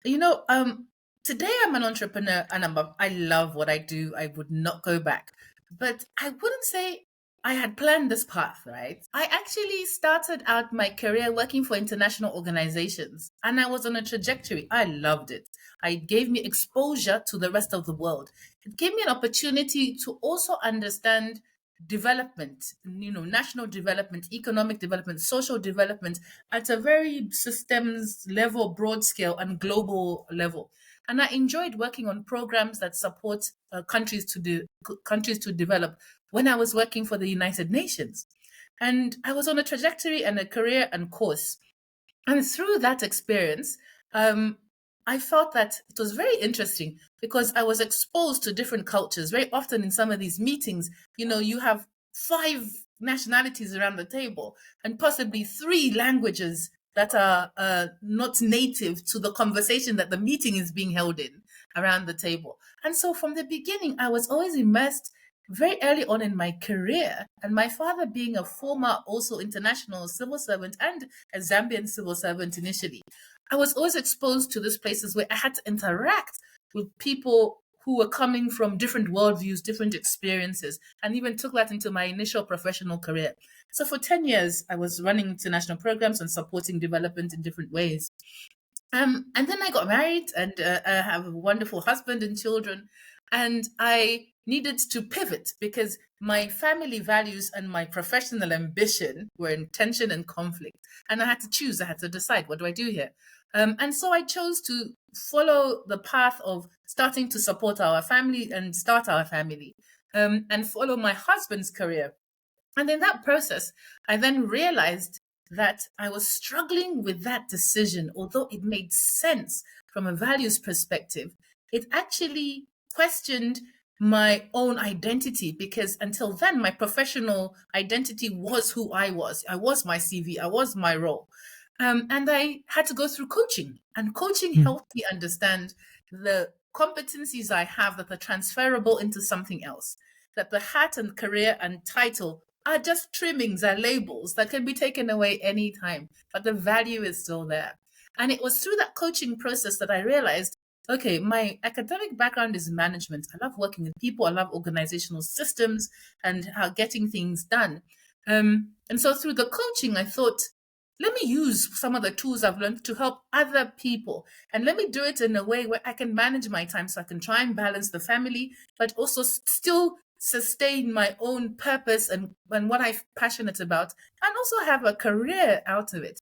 You know, today I'm an entrepreneur and I love what I do. I would not go back. But I wouldn't say I had planned this path, right? I actually started out my career working for international organizations and I was on a trajectory. I loved it. It gave me exposure to the rest of the world. It gave me an opportunity to also understand development, national development, economic development, social development at a very systems level, broad scale, and global level. And I enjoyed working on programs that support countries to develop when I was working for the United Nations. And I was on a trajectory and a career and course. And through that experience, um, I felt that it was very interesting because I was exposed to different cultures. Very often in some of these meetings, you have five nationalities around the table and possibly three languages that are not native to the conversation that the meeting is being held in around the table. And so from the beginning, I was always immersed very early on in my career. And my father being a former also international civil servant and a Zambian civil servant initially, I was always exposed to these places where I had to interact with people who were coming from different worldviews, different experiences, and even took that into my initial professional career. So for 10 years, I was running international programs and supporting development in different ways. And then I got married and I have a wonderful husband and children. And I needed to pivot because my family values and my professional ambition were in tension and conflict. And I had to choose, I had to decide, what do I do here? And so I chose to follow the path of starting to support our family and start our family, and follow my husband's career. And in that process, I then realized that I was struggling with that decision, although it made sense from a values perspective. It actually questioned my own identity because until then, my professional identity was who I was. I was my CV, I was my role. And I had to go through coaching, and coaching Mm. helped me understand the competencies I have that are transferable into something else, that the hat and career and title are just trimmings and labels that can be taken away anytime, but the value is still there. And it was through that coaching process that I realized, okay, my academic background is management. I love working with people. I love organizational systems and how getting things done. And so through the coaching, I thought, let me use some of the tools I've learned to help other people. And let me do it in a way where I can manage my time so I can try and balance the family, but also still sustain my own purpose and what I'm passionate about, and also have a career out of it.